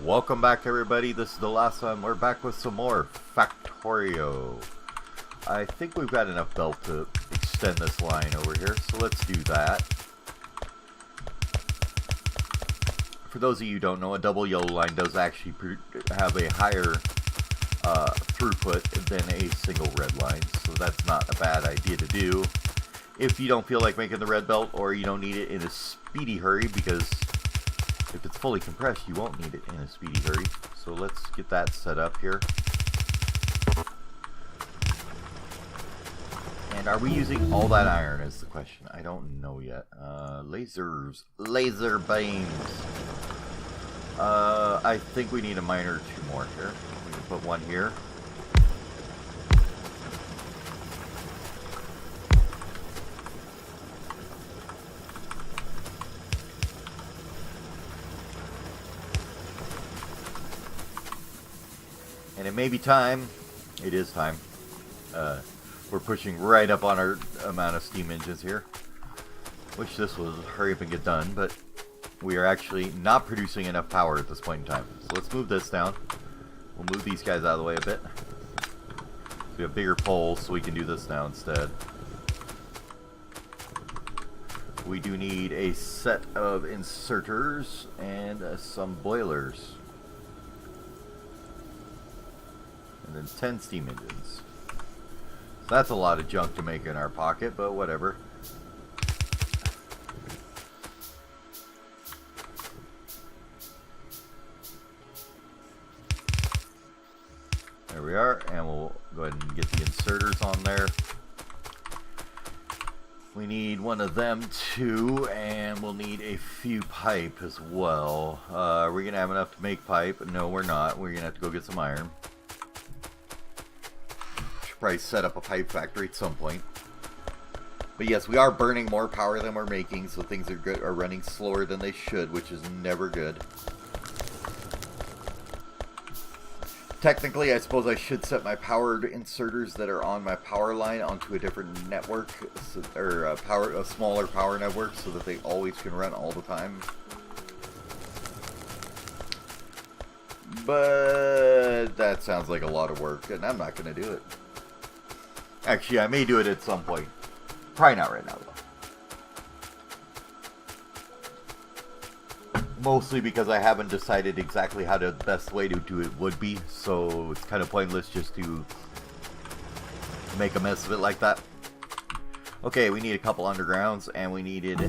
Welcome back, everybody. This is Delassa, and we're back with some more Factorio. I think we've got enough belt to extend this line over here, so let's do that. For those of you who don't know, a double yellow line does actually have a higher throughput than a single red line, so that's not a bad idea to do if you don't feel like making the red belt, or you don't need it in a speedy hurry, because if it's fully compressed, you won't need it in a speedy hurry. So let's get that set up here. And are we using all that iron is the question. I don't know yet. Lasers. Laser beams. I think we need a miner or two more here. We can put one here. And it may be time. It is time. We're pushing right up on our amount of steam engines here. Wish this was hurry up and get done, but we are actually not producing enough power at this point in time. So let's move this down. We'll move these guys out of the way a bit. So we have bigger poles, so we can do this now instead. We do need a set of inserters and some boilers. And then 10 steam engines. So that's a lot of junk to make in our pocket, but whatever. There we are, and we'll go ahead and get the inserters on there. We need one of them too, and we'll need a few pipe as well. Are we gonna have enough to make pipe? No, we're not. We're gonna have to go get some iron. Probably set up a pipe factory at some point. But yes, we are burning more power than we're making, so things are running slower than they should, which is never good. Technically, I suppose I should set my powered inserters that are on my power line onto a different network, or a smaller power network, so that they always can run all the time. But that sounds like a lot of work, and I'm not going to do it. Actually, I may do it at some point. Probably not right now, though. Mostly because I haven't decided exactly how the best way to do it would be, so it's kind of pointless just to make a mess of it like that. Okay, we need a couple undergrounds, and we needed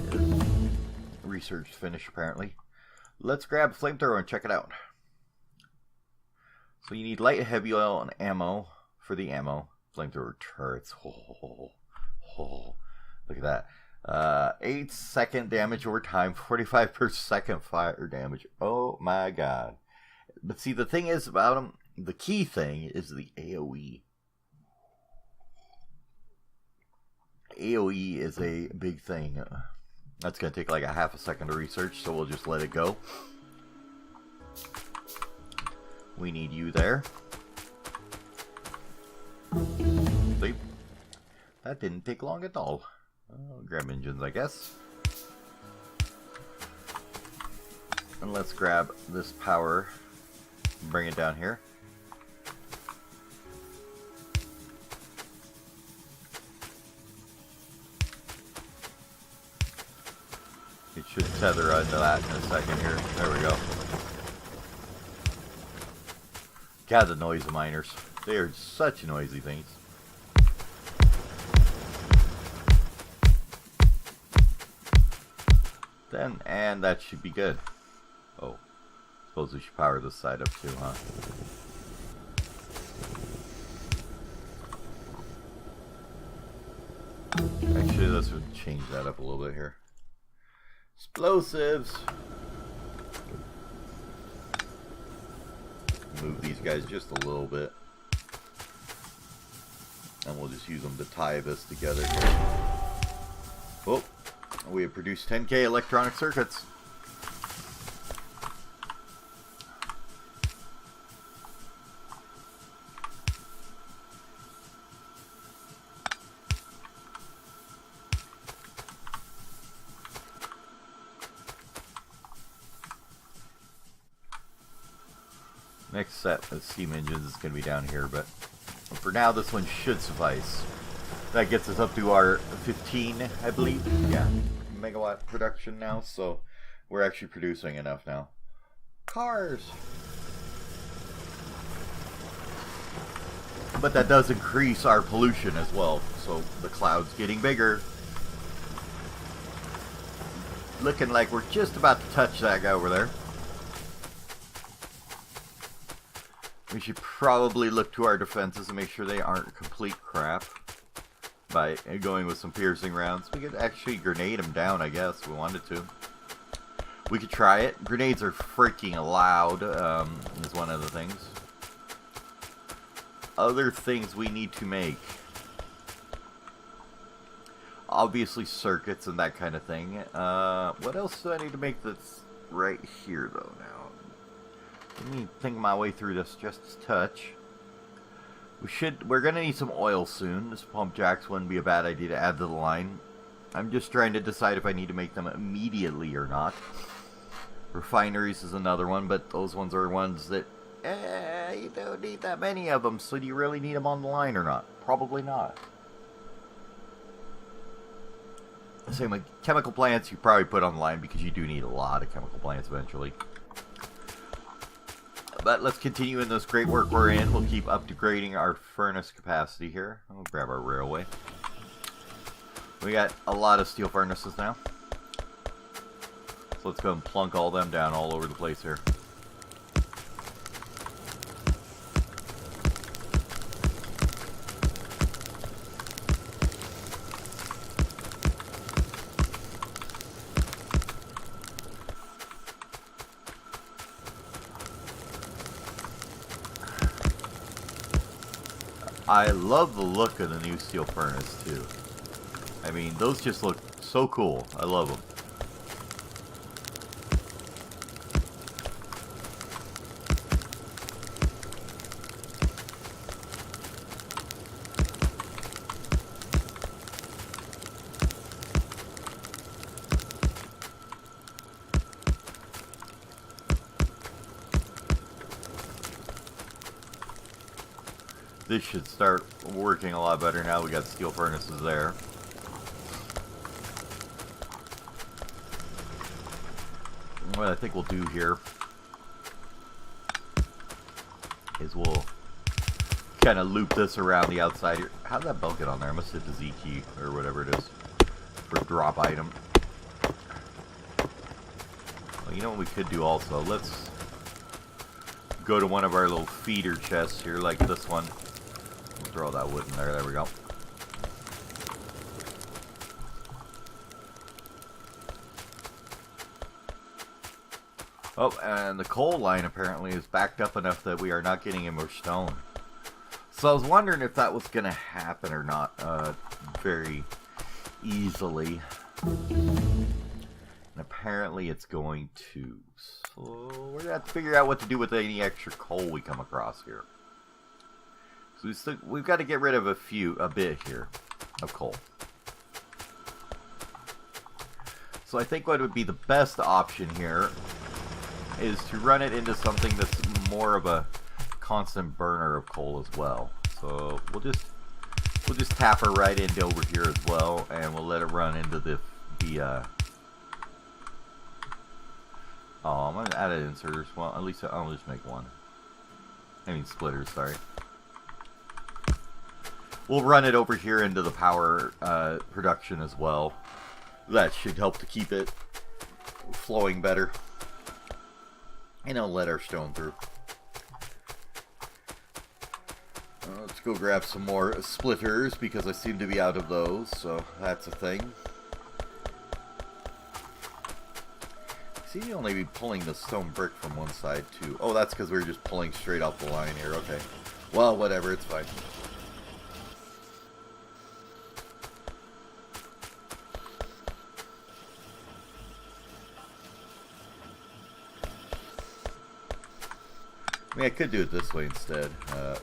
research finish, apparently. Let's grab flamethrower and check it out. So you need light, heavy oil, and ammo for the ammo. Flamethrower turrets. Look at that. 8-second damage over time, 45 per second fire damage. Oh my god. But see, the thing is about them, the key thing is the AoE. AoE is a big thing. That's going to take like a half a second to research, so we'll just let it go. We need you there. Sleep. That didn't take long at all. Grab engines, I guess. And let's grab this power and bring it down here. It should tether onto that in a second here. There we go. God, the noise of miners. They are such noisy things. Then, and that should be good. Oh, suppose we should power this side up too, huh? Actually, let's change that up a little bit here. Explosives! Move these guys just a little bit. And we'll just use them to tie this together here. Oh, we have produced 10K electronic circuits. Next set of steam engines is going to be down here, but for now this one should suffice. That gets us up to our 15, I believe, yeah, megawatt production now, so we're actually producing enough now. Cars! But that does increase our pollution as well, so the cloud's getting bigger. Looking like we're just about to touch that guy over there. We should probably look to our defenses and make sure they aren't complete crap by going with some piercing rounds. We could actually grenade them down, I guess, if we wanted to. We could try it. Grenades are freaking loud, is one of the things. Other things we need to make. Obviously circuits and that kind of thing. What else do I need to make that's right here, though, now? Let me think my way through this just a touch. We're gonna need some oil soon. This pump jacks wouldn't be a bad idea to add to the line. I'm just trying to decide if I need to make them immediately or not. Refineries is another one, but those ones are ones that you don't need that many of them, so do you really need them on the line or not? Probably not. Same like chemical plants, you probably put on the line because you do need a lot of chemical plants eventually. But let's continue in this great work we're in. We'll keep upgrading our furnace capacity here. I'll grab our railway. We got a lot of steel furnaces now. So let's go and plunk all them down all over the place here. I love the look of the new steel furnace too. I mean, those just look so cool. I love them. This should start working a lot better now we got steel furnaces there. What I think we'll do here is we'll kind of loop this around the outside here. How'd that bell get on there? I must hit the Z key or whatever it is for drop item. Well, you know what we could do also? Let's go to one of our little feeder chests here like this one. Throw that wood in there. There we go. Oh, and the coal line apparently is backed up enough that we are not getting any more stone. So I was wondering if that was going to happen or not very easily. And apparently it's going to. So we're going to have to figure out what to do with any extra coal we come across here. So we've got to get rid of a bit here of coal. So I think what would be the best option here is to run it into something that's more of a constant burner of coal as well. So we'll just tap her right into over here as well, and we'll let it run into the I'm gonna add an inserters. Well, at least I'll just make one. I mean splitters, sorry. We'll run it over here into the power production as well. That should help to keep it flowing better. And I'll let our stone through. Let's go grab some more splitters because I seem to be out of those, so that's a thing. I seem to only be pulling the stone brick from one side too. Oh, that's because we were just pulling straight off the line here. Okay. Well, whatever, it's fine. I mean, I could do it this way instead.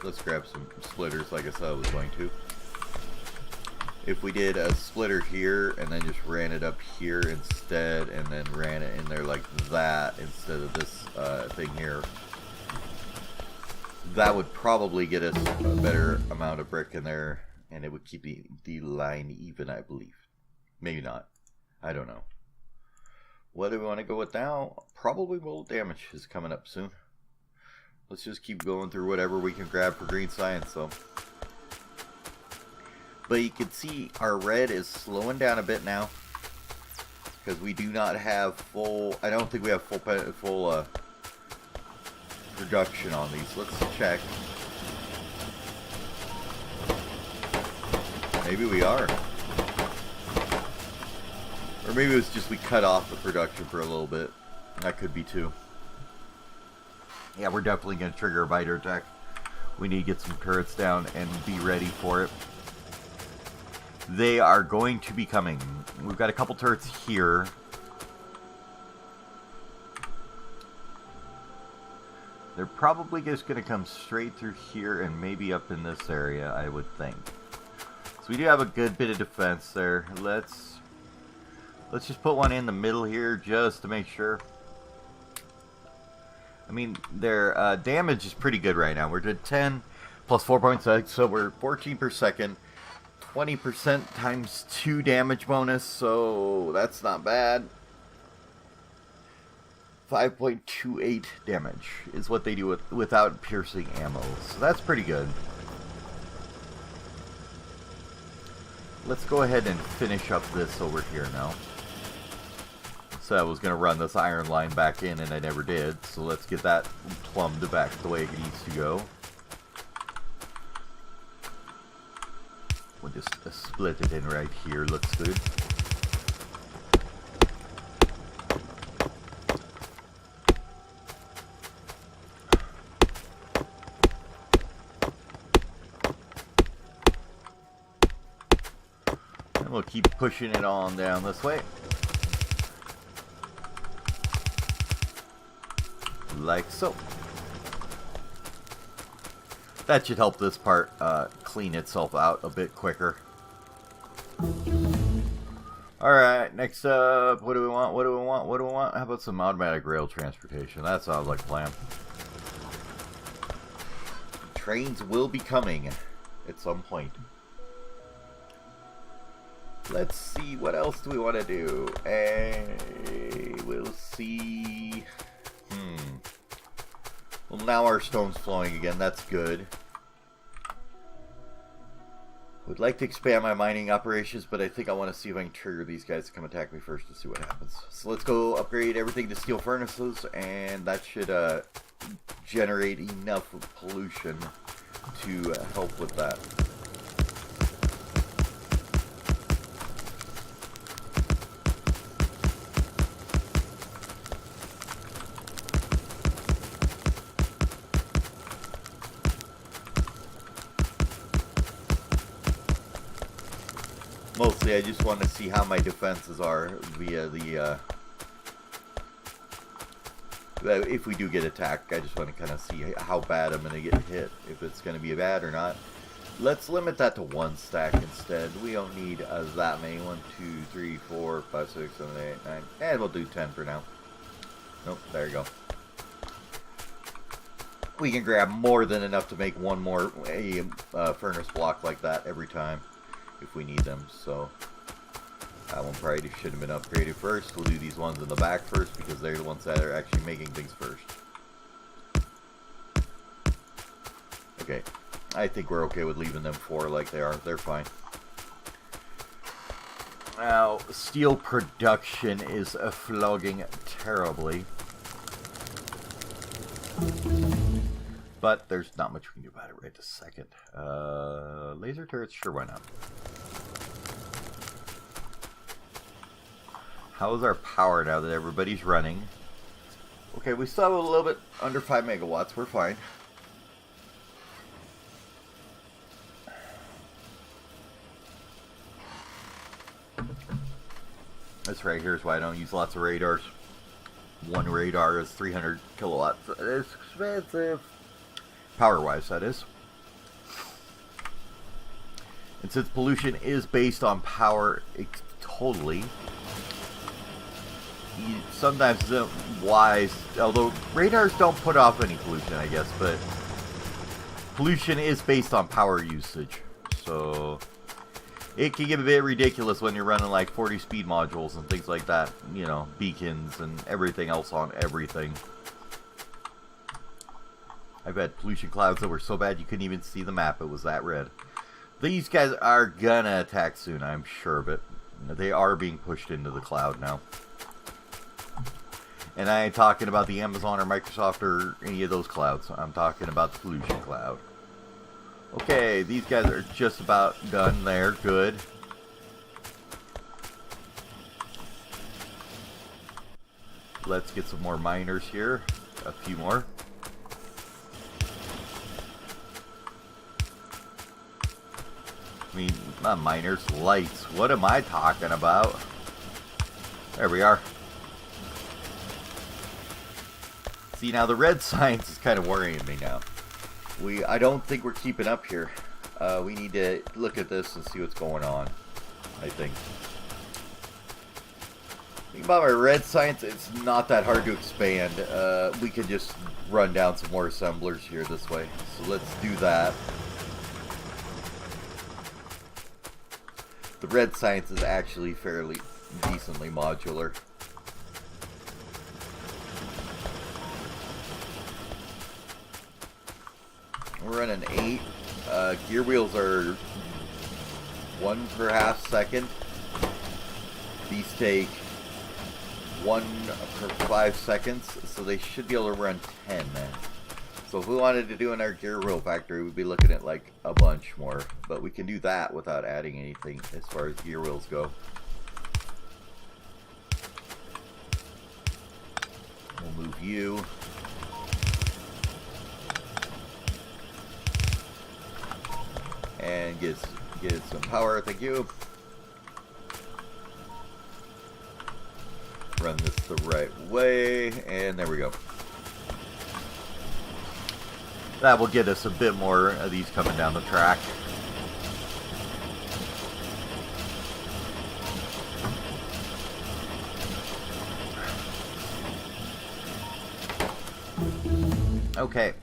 Let's grab some splitters like I said I was going to. If we did a splitter here and then just ran it up here instead and then ran it in there like that instead of this thing here. that would probably get us a better amount of brick in there, and it would keep the line even, I believe. Maybe not. I don't know. What do we want to go with now? Probably world damage is coming up soon. Let's just keep going through whatever we can grab for green science, though. But you can see our red is slowing down a bit now, because we do not have full. I don't think we have full production on these. Let's check. Maybe we are. Or maybe it was just we cut off the production for a little bit. That could be too. Yeah, we're definitely going to trigger a biter attack. We need to get some turrets down and be ready for it. They are going to be coming. We've got a couple turrets here. They're probably just going to come straight through here and maybe up in this area, I would think. So we do have a good bit of defense there. Let's just put one in the middle here just to make sure. I mean, their damage is pretty good right now. We're at 10 plus 4.6, so we're 14 per second. 20% times 2 damage bonus, so that's not bad. 5.28 damage is what they do without piercing ammo, so that's pretty good. Let's go ahead and finish up this over here now. So I was going to run this iron line back in, and I never did, so let's get that plumbed back the way it needs to go. We'll just split it in right here, looks good. And we'll keep pushing it on down this way. Like so. That should help this part clean itself out a bit quicker. Alright, next up, what do we want? What do we want? What do we want? How about some automatic rail transportation? That sounds like a plan. Trains will be coming at some point. Let's see, what else do we want to do? We'll see. Well, now our stone's flowing again. That's good. Would like to expand my mining operations, but I think I want to see if I can trigger these guys to come attack me first to see what happens. So let's go upgrade everything to steel furnaces, and that should generate enough pollution to help with that. Mostly, I just want to see how my defenses are via the, if we do get attacked, I just want to kind of see how bad I'm going to get hit, if it's going to be bad or not. Let's limit that to 1 stack instead. We don't need that many. 1, 2, 3, 4, 5, 6, 7, 8, 9, and we'll do 10 for now. Nope, there you go. We can grab more than enough to make one more furnace block like that every time, if we need them. So that one probably should have been upgraded first. We'll do these ones in the back first because they're the ones that are actually making things first. Okay, I think we're okay with leaving them 4 like they are. They're fine. Now, steel production is flogging terribly, but there's not much we can do about it right this second. Laser turrets, sure, why not? How is our power now that everybody's running? Okay, we still have a little bit under 5 megawatts. We're fine. This right here is why I don't use lots of radars. One radar is 300 kilowatts. It's expensive. Power-wise, that is. And since pollution is based on power totally, sometimes isn't wise, although radars don't put off any pollution, I guess, but pollution is based on power usage, so it can get a bit ridiculous when you're running like 40 speed modules and things like that, you know, beacons and everything else on everything. I've had pollution clouds that were so bad you couldn't even see the map, it was that red. These guys are gonna attack soon, I'm sure of it. They are being pushed into the cloud now. And I ain't talking about the Amazon or Microsoft or any of those clouds. I'm talking about the pollution cloud. Okay, these guys are just about done there. Good. Let's get some more miners here. A few more. I mean, not miners, lights. What am I talking about? There we are. See, now the red signs is kind of worrying me now. I don't think we're keeping up here. We need to look at this and see what's going on, I think. Think about our red signs, it's not that hard to expand. We could just run down some more assemblers here this way. So let's do that. The red science is actually fairly decently modular. We're running 8. Gear wheels are 1 per half second. These take 1 per 5 seconds, so they should be able to run 10 then. So if we wanted to do in our gear wheel factory, we'd be looking at like a bunch more. But we can do that without adding anything as far as gear wheels go. We'll move you. And get some power, thank you. Run this the right way, and there we go. That will get us a bit more of these coming down the track. Okay.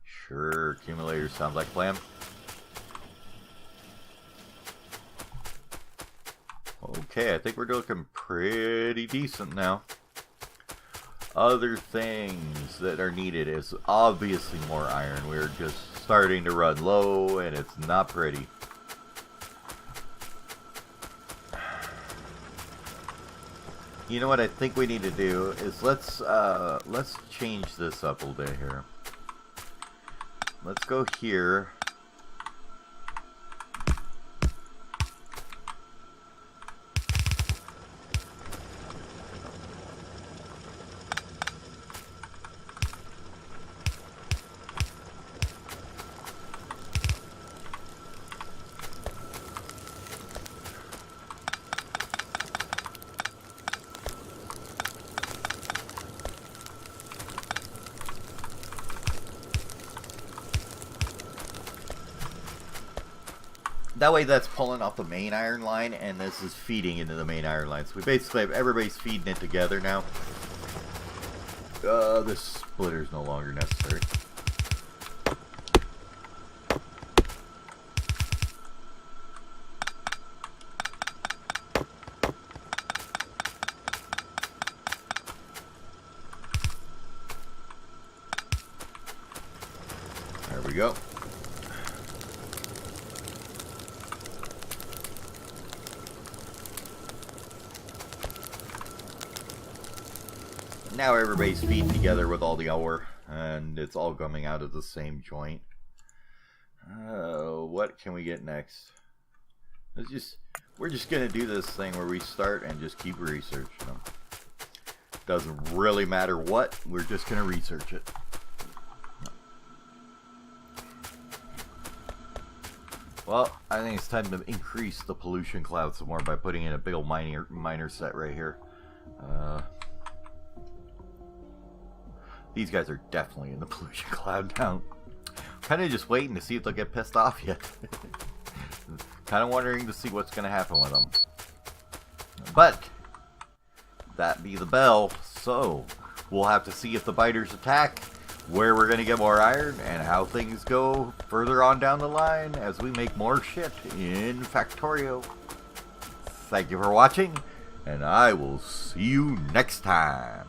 Sure, accumulator sounds like a plan. Okay, I think we're looking pretty decent now. Other things that are needed is obviously more iron. We're just starting to run low and it's not pretty. You know what I think we need to do is let's change this up a little bit here. Let's go here. That way that's pulling off the main iron line, and this is feeding into the main iron line. So we basically have everybody's feeding it together now. This splitter is no longer necessary. There we go. Now everybody's feeding together with all the ore, and it's all coming out of the same joint. What can we get next? We're just gonna do this thing where we start and just keep researching them. Doesn't really matter what, we're just gonna research it. Well, I think it's time to increase the pollution cloud some more by putting in a big old miner set right here. These guys are definitely in the pollution cloud now. Kind of just waiting to see if they'll get pissed off yet. Kind of wondering to see what's going to happen with them. But that be the bell, so we'll have to see if the biters attack where we're going to get more iron and how things go further on down the line as we make more shit in Factorio. Thank you for watching, and I will see you next time.